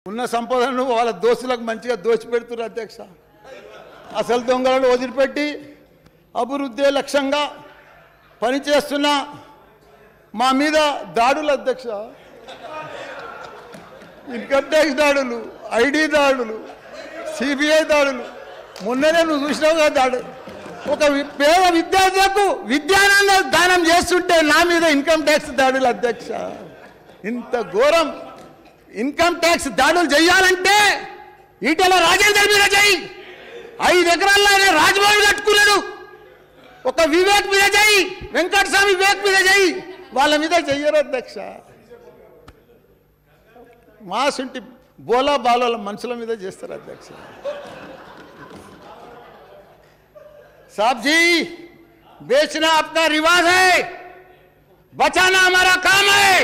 ఉన్న సంపదను వాళ్ళ దోస్తులకు మంచిగా దోచిపెడుతున్నారు అధ్యక్ష. అసలు దొంగలను వదిలిపెట్టి అభివృద్ధి లక్ష్యంగా పనిచేస్తున్న మా మీద దాడులు అధ్యక్ష. ఇన్కమ్ ట్యాక్స్ దాడులు, ఐడి దాడులు, సిబిఐ దాడులు. మొన్ననే నువ్వు చూసినావుగా దాడులు. ఒక పేద విద్యార్థులకు విద్యానంద దానం చేస్తుంటే నా మీద ఇన్కమ్ ట్యాక్స్ దాడులు అధ్యక్ష. ఇంత ఘోరం ఇన్కమ్ ట్యాక్స్ దాడులు చేయాలంటే ఈటెల రాజేందర్ మీద చేయి. 5 ఎకరాల్లో రాజ్భవన్ కట్టుకున్నాడు. ఒక వివేక్ మీద చేయి, వెంకటస్వామి వివేక్ మీద చేయి, వాళ్ళ మీద చెయ్యరు అధ్యక్ష. మా సుంటి బోలా బాలోల మనుషుల మీద చేస్తారు అధ్యక్ష. साहब जी, बेचना आपका रिवाज है, बचाना हमारा काम है,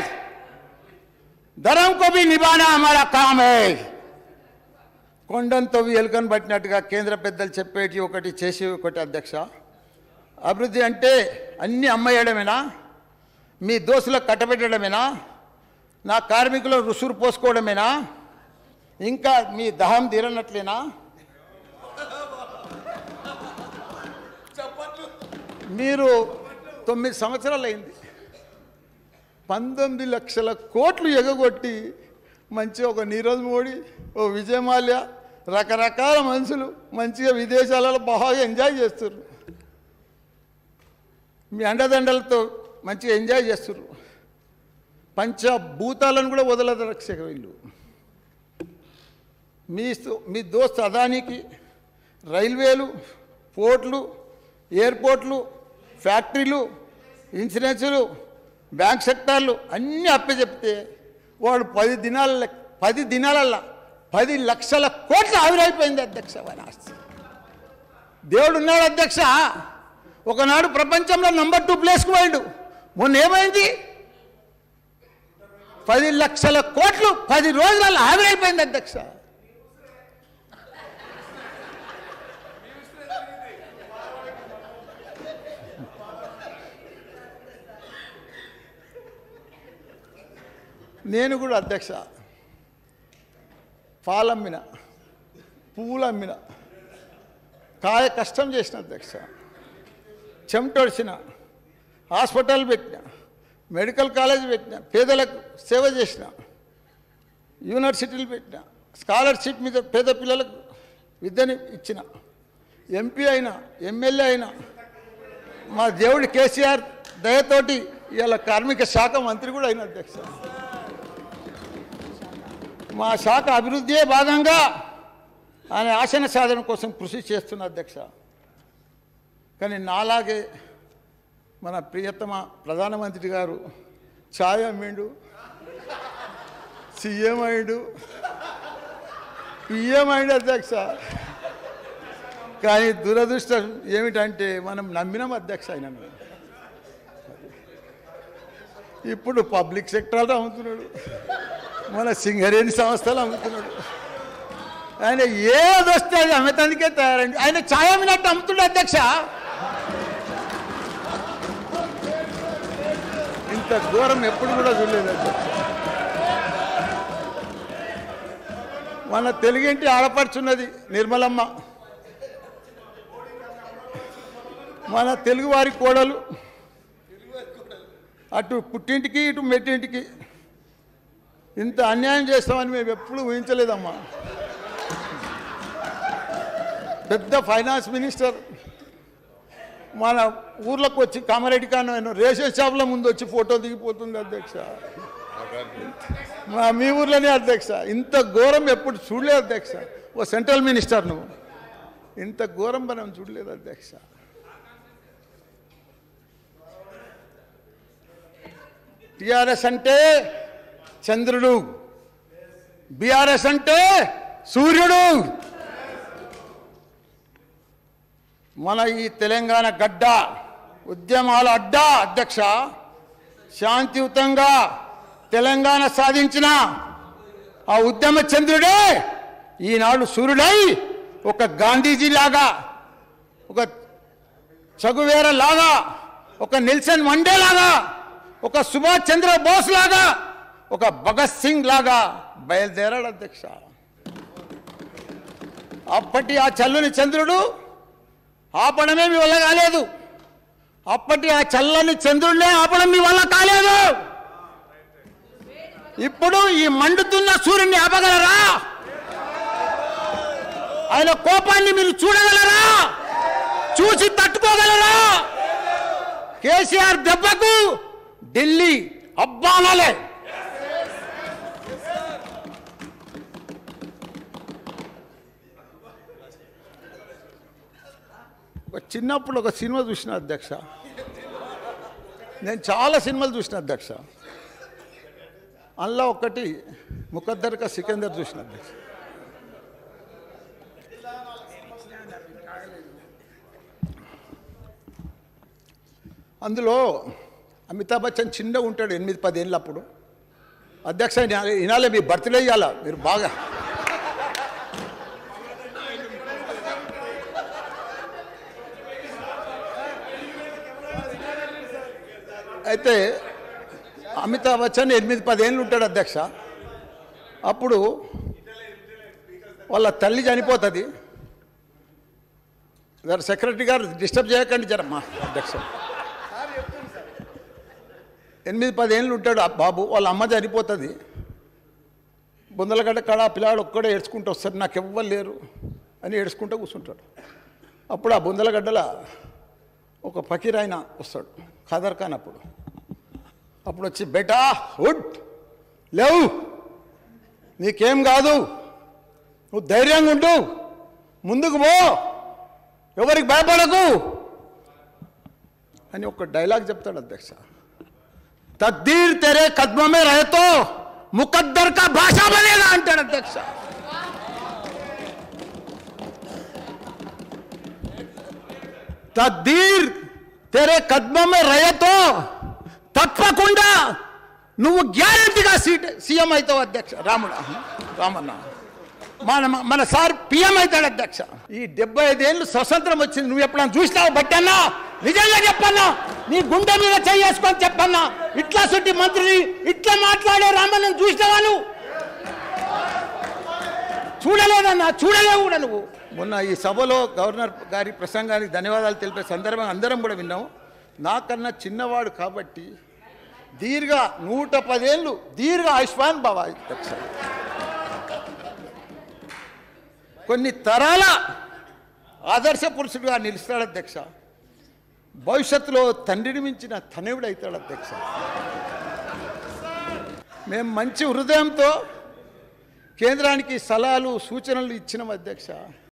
धर्म को भी निभाना हमारा काम है. కొండంతో ఎలుకను పట్టినట్టుగా కేంద్ర పెద్దలు చెప్పేటి ఒకటి చేసి ఒకటి అధ్యక్ష. అభివృద్ధి అంటే అన్ని అమ్మేయడమేనా, మీ దోస్తులకు కట్టబెట్టడమేనా, నా కార్మికులు రుసురు పోసుకోవడమేనా, ఇంకా మీ దహం తీరనట్లేనా? మీరు 9 సంవత్సరాలు అయింది, 19 లక్షల కోట్లు ఎగగొట్టి మంచిగా ఒక నీరజ్ మోడీ, ఓ విజయ్ మాల్యా, రకరకాల మనుషులు మంచిగా విదేశాలలో బాగా ఎంజాయ్ చేస్తున్నారు. మీ అండదండలతో మంచిగా ఎంజాయ్ చేస్తున్నారు. పంచభూతాలను కూడా వదలదు రక్షక వీళ్ళు. మీ దోస్త్ అదానికి రైల్వేలు, పోర్ట్లు, ఎయిర్పోర్ట్లు, ఫ్యాక్టరీలు, ఇన్సూరెన్సులు, బ్యాంక్ సెక్టార్లు అన్నీ అప్పచెప్తే వాడు 10 దినాలల్లో 10 లక్షల కోట్లు ఆవిరైపోయింది అధ్యక్ష. వారి ఆస్తి. దేవుడు ఉన్నాడు అధ్యక్ష. ఒకనాడు ప్రపంచంలో నంబర్ 2 ప్లేస్కు పోయిండు. మొన్న ఏమైంది? 10 లక్షల కోట్లు 10 రోజులలో ఆవిరైపోయింది అధ్యక్ష. నేను కూడా అధ్యక్ష పాలమ్మిన, పువ్వులమ్మిన, కాయ కష్టం చేసిన అధ్యక్ష. చెమటొడిచిన, హాస్పిటల్ పెట్టిన, మెడికల్ కాలేజ్ పెట్టిన, పేదలకు సేవ చేసిన, యూనివర్సిటీలు పెట్టిన, స్కాలర్షిప్ మీద పేద పిల్లలకు విద్యని ఇచ్చిన, ఎంపీ అయినా, ఎమ్మెల్యే అయినా, మా దేవుడి కేసీఆర్ దయతోటి ఇలా కార్మిక శాఖ మంత్రి కూడా అయిన అధ్యక్ష. మా శాఖ అభివృద్ధియే భాగంగా ఆయన ఆశన సాధన కోసం కృషి చేస్తున్న అధ్యక్ష. కానీ నాలాగే మన ప్రియతమ ప్రధానమంత్రి గారు ఛాయ్ అమ్మిండు, సీఎం అయిండు, పిఎం అయిండు అధ్యక్ష. కానీ దురదృష్టం ఏమిటంటే మనం నమ్మినాం అధ్యక్ష. ఆయన ఇప్పుడు పబ్లిక్ సెక్టార్లో అమ్ముతున్నాడు, మన సింగరేణి సంస్థలు అమ్ముతున్నాడు. ఆయన ఏది వస్తే అది అమ్మేతందుకే తయారండి. ఆయన ఛాయ్ అమ్మినట్టు అమ్ముతుండే అధ్యక్ష. ఇంత ఘోరం ఎప్పుడు కూడా చూడలేదు అధ్యక్ష. మన తెలుగింటి ఆడపడుచున్నది నిర్మలమ్మ, మన తెలుగువారి కోడలు, అటు పుట్టింటికి ఇటు మెట్టింటికి ఇంత అన్యాయం చేస్తామని మేము ఎప్పుడు ఊహించలేదమ్మా. పెద్ద ఫైనాన్స్ మినిస్టర్ మన ఊర్లోకి వచ్చి కామారెడ్డి కాను రేషన్ షాప్ల ముందు వచ్చి ఫోటో దిగిపోతుంది అధ్యక్ష. మీ ఊర్లోనే అధ్యక్ష. ఇంత ఘోరం ఎప్పుడు చూడలేదు అధ్యక్ష. ఓ సెంట్రల్ మినిస్టర్ నువ్వు, ఇంత ఘోరం మనం చూడలేదు అధ్యక్ష. టిఆర్ఎస్ అంటే చంద్రుడు, బీఆర్ఎస్ అంటే సూర్యుడు. మన ఈ తెలంగాణ గడ్డ ఉద్యమాల అడ్డా అధ్యక్ష. శాంతియుతంగా తెలంగాణ సాధించిన ఆ ఉద్యమ చంద్రుడే ఈనాడు సూర్యుడై ఒక గాంధీజీలాగా, ఒక చగువేర లాగా, ఒక నెల్సన్ మండేలాగా, ఒక సుభాష్ చంద్ర బోస్ లాగా, ఒక భగత్ సింగ్ లాగా బయలుదేరాడు అధ్యక్ష. అప్పటి ఆ చల్లని చంద్రుడు ఆపడమే మీ వల్ల కాలేదు. అప్పటి ఆ చల్లని చంద్రుడినే ఆపడం మీ వల్ల కాలేదు. ఇప్పుడు ఈ మండుతున్న సూర్యుని ఆపగలరా? ఆయన కోపాన్ని మీరు చూడగలరా? చూసి తట్టుకోగలరా? కేసీఆర్ దెబ్బకు ఢిల్లీ అబ్బానాలే. చిన్నప్పుడు ఒక సినిమా చూసిన అధ్యక్ష, నేను చాలా సినిమాలు చూసిన అధ్యక్ష. అందులో ఒకటి ముఖద్దర్ కా సికందర్ చూసిన అధ్యక్ష. అందులో అమితాబ్ బచ్చన్ చిన్నగా ఉంటాడు, 8-10 ఏళ్ళు అప్పుడు. అధ్యక్ష వినాలే, మీ బర్త్డే ఇవ్వాలా మీరు బాగా. అయితే అమితాబ్ బచ్చన్ 8-10 ఏళ్ళు ఉంటాడు అధ్యక్ష. అప్పుడు వాళ్ళ తల్లి చనిపోతుంది. సెక్రటరీ గారు డిస్టర్బ్ చేయకండి జరమ్మా అధ్యక్ష. 8-10 ఏళ్ళు ఉంటాడు ఆ బాబు. వాళ్ళ అమ్మ చనిపోతుంది. బొందలగడ్డ కాడ పిల్లాడు ఒక్కడే ఏడ్చుకుంటూ వస్తాడు, నాకు ఎవ్వరు లేరు అని ఏడ్చుకుంటూ కూర్చుంటాడు. అప్పుడు ఆ బొందలగడ్డల ఒక ఫకీర్ ఆయన వస్తాడు, ఖాదర్ ఖాన్. అప్పుడు వచ్చి, బేటా హుడ్ లేవు, నీకేం కాదు, నువ్వు ధైర్యంగా ఉండు, ముందుకు పో, ఎవరికి భయపడకు అని ఒక డైలాగ్ చెప్తాడు అధ్యక్ష. తక్దీర్ తెరే కద్మో మే రహే తో ముకద్దర్ కా భాషా బనేగా అంటాడు అధ్యక్ష. తక్దీర్ తెరే కద్మో మే రహే తో తప్పకుండా నువ్వు గ్యారంటీగా సీఎం అవుతావు అధ్యక్ష. రామన్న మన సార్ పిఎం అవుతాడు అధ్యక్ష. ఈ 75 ఏళ్ళు స్వతంత్రం వచ్చింది, నువ్వు ఎప్పుడన్నా చూసినావు బట్టన్నా? నిజంగా చెప్పన్నా, నీ గుండె మీద చేసుకొని చెప్పన్నా, ఇట్లా సుట్టి మంత్రిని ఇట్లా మాట్లాడే రామన్న చూసినావా? నువ్వు చూడలేదన్నా, చూడలేవు కూడా నువ్వు. మొన్న ఈ సభలో గవర్నర్ గారి ప్రసంగానికి ధన్యవాదాలు తెలిపే సందర్భంగా అందరం కూడా విన్నాము. నాకన్నా చిన్నవాడు కాబట్టి 110 ఏళ్ళు దీర్ఘ ఆయుష్మాన్ భవ అధ్యక్ష. కొన్ని తరాల ఆదర్శ పురుషుడుగా నిలుస్తాడు అధ్యక్ష. భవిష్యత్తులో తండ్రిని మించిన తనయుడు అవుతాడు అధ్యక్ష. మేము మంచి హృదయంతో కేంద్రానికి సలహాలు సూచనలు ఇచ్చినాం అధ్యక్ష.